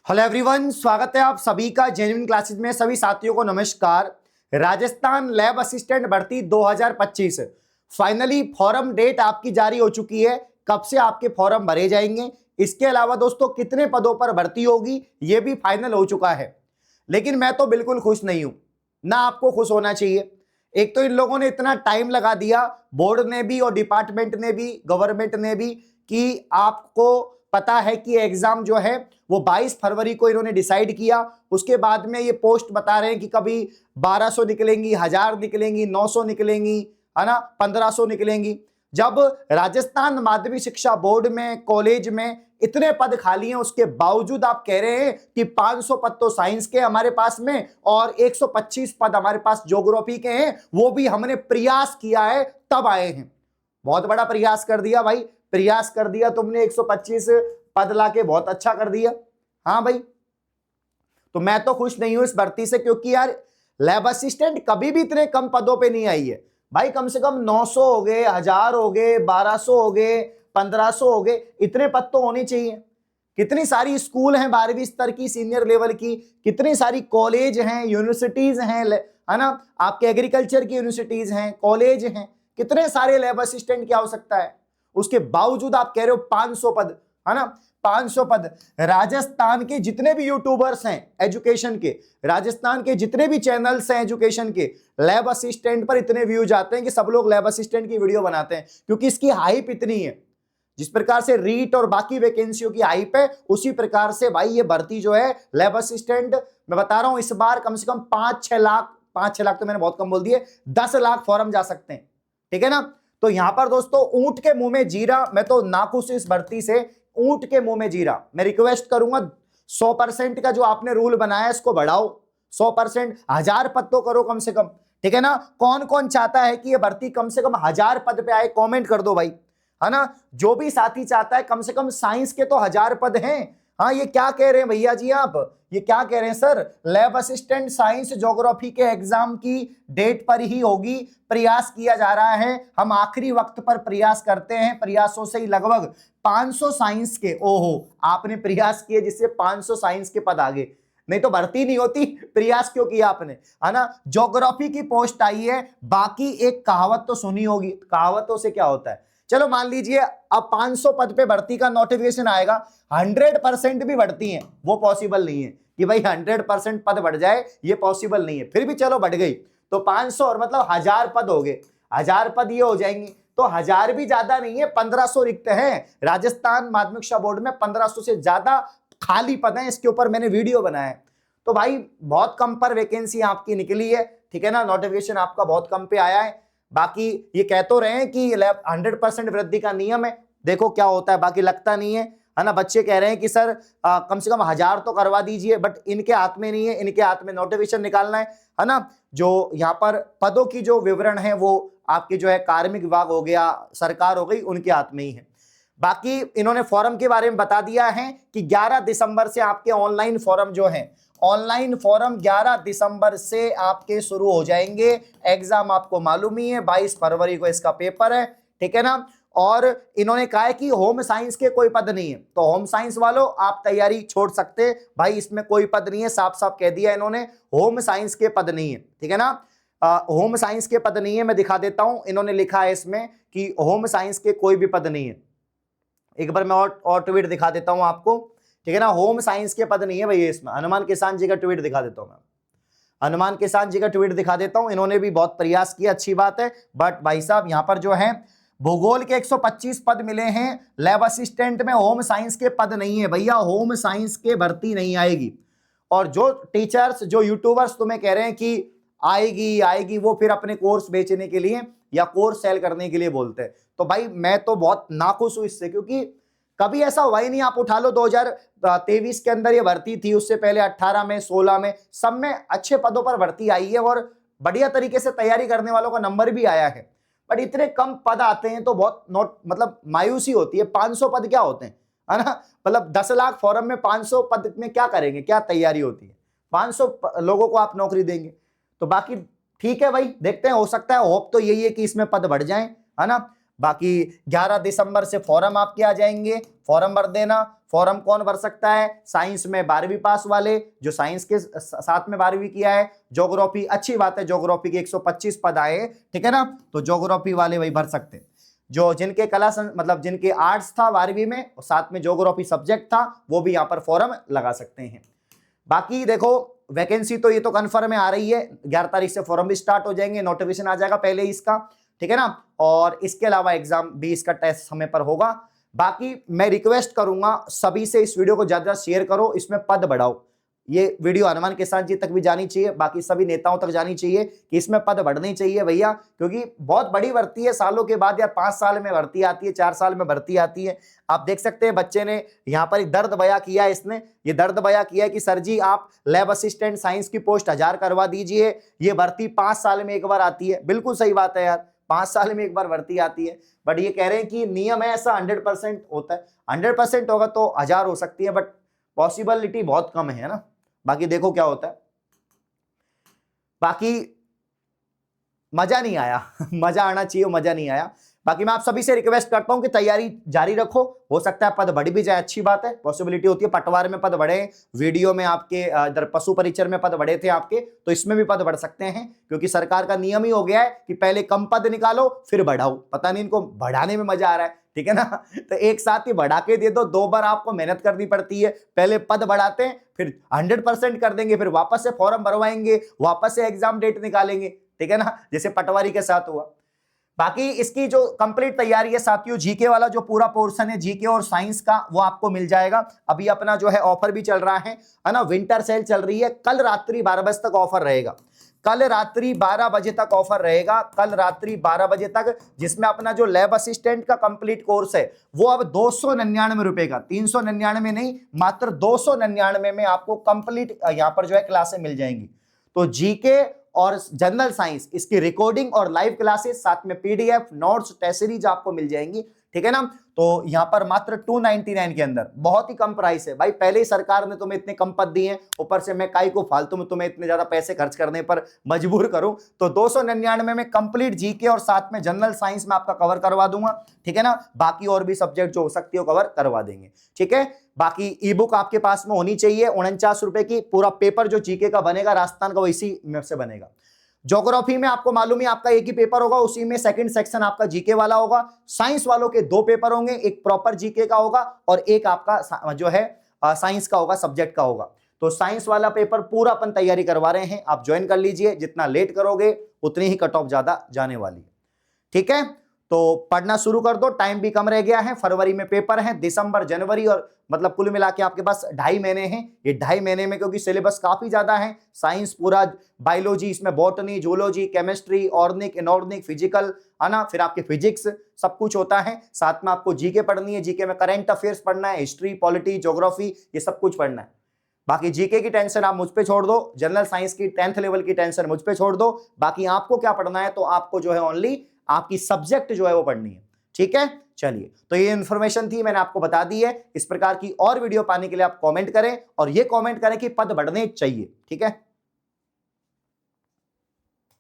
Hello everyone, स्वागत है आप सभी का जेन्युइन क्लासेस में। सभी साथियों को नमस्कार। राजस्थान लैब असिस्टेंट भर्ती 2025 फाइनली फॉर्म डेट आपकी जारी हो चुकी है। कब से आपके फॉर्म भरे जाएंगे, इसके अलावा दोस्तों कितने पदों पर भर्ती होगी यह भी फाइनल हो चुका है। लेकिन मैं तो बिल्कुल खुश नहीं हूं, ना आपको खुश होना चाहिए। एक तो इन लोगों ने इतना टाइम लगा दिया, बोर्ड ने भी और डिपार्टमेंट ने भी, गवर्नमेंट ने भी, कि आपको पता है कि एग्जाम जो है वो 22 फरवरी को इन्होंने डिसाइड किया। उसके बाद में ये पोस्ट बता रहे हैं कि कभी 1200 निकलेंगी, 1000 निकलेंगी, 900 निकलेंगी, है ना, 1500 निकलेंगी। जब राजस्थान माध्यमिक शिक्षा बोर्ड में, कॉलेज में इतने पद खाली हैं, उसके बावजूद आप कह रहे हैं कि 500 पद तो साइंस के हमारे पास में और 125 पद हमारे पास ज्योग्राफी के हैं, वो भी हमने प्रयास किया है तब आए हैं। बहुत बड़ा प्रयास कर दिया भाई, प्रयास कर दिया तुमने, 125 पद लाके बहुत अच्छा कर दिया। हाँ भाई, तो मैं तो खुश नहीं हूं इस भर्ती से, क्योंकि यार लैब असिस्टेंट कभी भी इतने कम पदों पे नहीं आई है भाई। कम से कम 900 हो गए, 1000 हो गए, 1200 हो गए, 1500 हो गए, इतने पद तो होने चाहिए। कितनी सारी स्कूल हैं 12वीं स्तर की, सीनियर लेवल की, कितनी सारी कॉलेज हैं, यूनिवर्सिटीज हैं, है ना, आपके एग्रीकल्चर की यूनिवर्सिटीज हैं, कॉलेज हैं, कितने सारे लैब असिस्टेंट की आवश्यकता है। उसके बावजूद आप कह रहे हो 500 पद, है ना, 500 पद। राजस्थान के जितने भी यूट्यूबर्स हैं एजुकेशन के, राजस्थान के जितने भी चैनल्स हैं एजुकेशन के, लैब असिस्टेंट पर इतने व्यूज आते हैं कि सब लोग लैब असिस्टेंट की वीडियो बनाते हैं, क्योंकि इसकी हाइप इतनी है। जिस प्रकार से रीट और बाकी वैकेंसियों की हाइप है, उसी प्रकार से भाई ये भर्ती जो है लैब असिस्टेंट, मैं बता रहा हूं इस बार कम से कम 5-6 लाख, 5-6 लाख तो मैंने बहुत कम बोल दिए, 10 लाख फॉर्म जा सकते हैं। ठीक है ना। तो यहां पर दोस्तों ऊंट के मुंह में जीरा, मैं तो नाखुश इस भर्ती से, ऊंट के मुंह में जीरा। मैं रिक्वेस्ट करूंगा 100% का जो आपने रूल बनाया इसको बढ़ाओ, 100%, 1000 पद तो करो कम से कम। ठीक है ना। कौन कौन चाहता है कि ये भर्ती कम से कम 1000 पद पे आए, कमेंट कर दो भाई, है ना। जो भी साथी चाहता है, कम से कम साइंस के तो 1000 पद हैं। हाँ, ये क्या कह रहे हैं भैया जी आप, ये क्या कह रहे हैं sir, lab assistant science geography के एग्जाम की डेट पर ही होगी, प्रयास किया जा रहा है, हम आखिरी वक्त पर प्रयास करते हैं, प्रयासों से ही लगभग 500 साइंस के, ओहो आपने प्रयास किए जिससे 500 साइंस के पद आ गए, नहीं तो भर्ती नहीं होती। प्रयास क्यों किया आपने, है ना। ज्योग्राफी की पोस्ट आई है, बाकी एक कहावत तो सुनी होगी, कहावतों से क्या होता है। चलो मान लीजिए अब 500 पद पे भर्ती का नोटिफिकेशन आएगा, 100% भी भर्ती है, वो पॉसिबल नहीं है कि भाई 100% पद बढ़ जाए, ये पॉसिबल नहीं है। फिर भी चलो बढ़ गई तो 500 और मतलब 1000 पद हो गए, 1000 पद ये हो जाएंगे, तो 1000 भी ज्यादा नहीं है, 1500 रिक्त हैं राजस्थान माध्यमिक शिक्षा बोर्ड में, 1500 से ज्यादा खाली पद हैं। इसके ऊपर मैंने वीडियो बनाया है। तो भाई बहुत कम पर वैकेंसी आपकी निकली है, ठीक है ना, नोटिफिकेशन आपका बहुत कम पे आया है। बाकी ये कह तो रहे हैं कि 100% वृद्धि का नियम है, देखो क्या होता है, बाकी लगता नहीं है ना। बच्चे कह रहे हैं कि सर कम से कम 1000 तो करवा दीजिए, बट इनके हाथ में नहीं है, इनके हाथ में नोटिफिकेशन निकालना है ना। जो यहाँ पर पदों की जो विवरण है वो आपके जो है कार्मिक विभाग हो गया, सरकार हो गई, उनके हाथ में ही है। बाकी इन्होंने फॉर्म के बारे में बता दिया है कि 11 दिसंबर से आपके ऑनलाइन फॉर्म जो है, ऑनलाइन फॉर्म 11 दिसंबर से आपके शुरू हो जाएंगे। एग्जाम आपको मालूम ही है 22 फरवरी को इसका पेपर है, ठीक है ना। और इन्होंने कहा है कि होम साइंस के कोई पद नहीं है, तो होम साइंस वालों आप तैयारी छोड़ सकते, भाई इसमें कोई पद नहीं है, साफ साफ कह दिया इन्होंने, होम साइंस के पद नहीं है, ठीक है ना। होम साइंस के पद नहीं है, मैं दिखा देता हूं, इन्होंने लिखा है इसमें कि होम साइंस के कोई भी पद नहीं है। एक बार मैं और ट्वीट दिखा देता हूं आपको, ठीक है ना। होम साइंस के पद नहीं है भैया इसमें। हनुमान किसान जी का ट्वीट दिखा देता हूं मैं, हनुमान किसान जी का ट्वीट दिखा देता हूं। इन्होंने भी बहुत प्रयास किया, अच्छी बात है, बट भाई साहब यहां पर जो है भूगोल के 125 पद मिले हैं, लैब असिस्टेंट में होम साइंस के पद नहीं है भैया, होम साइंस के भर्ती नहीं आएगी। और जो टीचर्स, जो यूट्यूबर्स तुम्हें कह रहे हैं कि आएगी आएगी, वो फिर अपने कोर्स बेचने के लिए या कोर्स सेल करने के लिए बोलते हैं। तो भाई मैं तो बहुत नाखुश हूं इससे, क्योंकि कभी ऐसा हुआ ही नहीं। आप उठा लो 2023 के अंदर ये भर्ती थी, उससे पहले 18 में, 16 में, सब में अच्छे पदों पर भर्ती आई है और बढ़िया तरीके से तैयारी करने वालों का नंबर भी आया है। बट इतने कम पद आते हैं तो बहुत मतलब मायूसी होती है। 500 पद क्या होते हैं, है ना, मतलब 10 लाख फॉर्म में 500 पद में क्या करेंगे, क्या तैयारी होती है, 500 लोगों को आप नौकरी देंगे। तो बाकी ठीक है भाई, देखते हैं, हो सकता है, होप तो यही है कि इसमें पद बढ़ जाएं, है ना। बाकी 11 दिसंबर से फॉर्म आपके आ जाएंगे, फॉर्म भर देना। फॉर्म कौन भर सकता है? साइंस में 12वीं पास वाले, जो साइंस के साथ में 12वीं किया है। ज्योग्राफी, अच्छी बात है, ज्योग्राफी के 125 पद आए हैं, ठीक है ना, तो ज्योग्राफी वाले वही भर सकते हैं। जो जिनके मतलब जिनके आर्ट्स था 12वीं में, साथ में ज्योग्राफी सब्जेक्ट था, वो भी यहाँ पर फॉर्म लगा सकते हैं। बाकी देखो वैकेंसी तो ये तो कन्फर्म है, आ रही है, 11 तारीख से फॉर्म भी स्टार्ट हो जाएंगे, नोटिफिकेशन आ जाएगा पहले इसका, ठीक है ना। और इसके अलावा एग्जाम भी, इसका टेस्ट समय पर होगा। बाकी मैं रिक्वेस्ट करूंगा सभी से, इस वीडियो को ज्यादा शेयर करो, इसमें पद बढ़ाओ। ये वीडियो हनुमान किसान जी तक भी जानी चाहिए, बाकी सभी नेताओं तक जानी चाहिए कि इसमें पद बढ़ने चाहिए भैया, क्योंकि बहुत बड़ी भर्ती है, सालों के बाद, यार 5 साल में भर्ती आती है, 4 साल में भर्ती आती है। आप देख सकते हैं बच्चे ने यहाँ पर एक दर्द बयां किया है, इसने ये दर्द बयां किया है कि सर जी आप लैब असिस्टेंट साइंस की पोस्ट 1000 करवा दीजिए, ये भर्ती 5 साल में एक बार आती है। बिल्कुल सही बात है यार, 5 साल में एक बार भर्ती आती है, बट ये कह रहे हैं कि नियम है ऐसा 100% होता है। 100% होगा तो 1000 हो सकती है, बट पॉसिबिलिटी बहुत कम है ना। बाकी देखो क्या होता है। बाकी मजा नहीं आया मजा आना चाहिए, मजा नहीं आया। बाकी मैं आप सभी से रिक्वेस्ट करता हूं कि तैयारी जारी रखो, हो सकता है पद बढ़ भी जाए, अच्छी बात है, पॉसिबिलिटी होती है। पटवार में पद बढ़े, वीडियो में आपके इधर पशु परिचर में पद बढ़े थे आपके, तो इसमें भी पद बढ़ सकते हैं, क्योंकि सरकार का नियम ही हो गया है कि पहले कम पद निकालो फिर बढ़ाओ। पता नहीं इनको बढ़ाने में मजा आ रहा है, ठीक है ना, तो एक साथ ही बढ़ा के दे दो, 2 बार आपको मेहनत करनी पड़ती है। पहले पद बढ़ाते हैं, फिर 100% कर देंगे, फिर वापस से फॉर्म भरवाएंगे, वापस से एग्जाम डेट निकालेंगे, ठीक है ना, जैसे पटवारी के साथ हुआ। बाकी इसकी जो कंप्लीट तैयारी है साथियों, जीके वाला जो पूरा पोर्शन है जीके और साइंस का, वो आपको मिल जाएगा। अभी अपना जो है ऑफर भी चल रहा है ना, विंटर सेल चल रही है, कल रात्रि 12 बजे तक ऑफर रहेगा, कल रात्रि 12 बजे तक ऑफर रहेगा, कल रात्रि 12 बजे तक, जिसमें अपना जो लैब असिस्टेंट का कंप्लीट कोर्स है वो अब 299 रुपए का, 399 नहीं, मात्र 299 में आपको कंप्लीट यहां पर जो है क्लासें मिल जाएंगी। तो जीके और जनरल साइंस, इसकी रिकॉर्डिंग और लाइव क्लासेस, साथ में पीडीएफ, नोट्स, टेस्ट सीरीज आपको मिल जाएंगी, ठीक है ना। तो यहां पर मात्र 299 के अंदर, बहुत ही कम प्राइस है भाई। पहले ही सरकार ने तुम्हें इतने कम पद दिए हैं, ऊपर से मैं काई को फालतू में तुम्हें इतने ज्यादा पैसे खर्च करने पर मजबूर करूं। तो 299 में कंप्लीट जीके और साथ में जनरल साइंस में आपका कवर करवा दूंगा, ठीक है ना। बाकी और भी सब्जेक्ट जो हो सकती है कवर करवा देंगे, ठीक है। बाकी ई बुक आपके पास में होनी चाहिए 49 रुपए की। पूरा पेपर जो जीके का बनेगा राजस्थान का, वो इसी में से बनेगा। ज्योग्राफी में आपको मालूम है आपका एक ही पेपर होगा, उसी में सेकंड सेक्शन आपका जीके वाला होगा। साइंस वालों के 2 पेपर होंगे, एक प्रॉपर जीके का होगा और एक आपका जो है साइंस का होगा, सब्जेक्ट का होगा। तो साइंस वाला पेपर पूरा अपन तैयारी करवा रहे हैं, आप ज्वाइन कर लीजिए। जितना लेट करोगे उतनी ही कट ऑफ ज्यादा जाने वाली है, ठीक है। तो पढ़ना शुरू कर दो, टाइम भी कम रह गया है। फरवरी में पेपर है, दिसंबर, जनवरी और मतलब कुल मिला के आपके पास 2.5 महीने हैं। ये 2.5 महीने में, क्योंकि सिलेबस काफी ज्यादा है, साइंस पूरा, बायोलॉजी, इसमें botany, zoology, chemistry, organic, inorganic, physical, है ना, फिर आपके फिजिक्स, सब कुछ होता है। साथ में आपको जीके पढ़नी है, जीके में करंट अफेयर्स पढ़ना है, हिस्ट्री, पॉलिटी, ज्योग्राफी, ये सब कुछ पढ़ना है। बाकी जीके की टेंशन आप मुझ पे छोड़ दो, जनरल साइंस की 10th लेवल की टेंशन मुझ पे छोड़ दो। बाकी आपको क्या पढ़ना है, तो आपको जो है ओनली आपकी सब्जेक्ट जो है वो पढ़नी है, ठीक है। चलिए, तो ये इंफॉर्मेशन थी, मैंने आपको बता दी है। इस प्रकार की और वीडियो पाने के लिए आप कमेंट करें, और ये कमेंट करें कि पद बढ़ने चाहिए, ठीक है।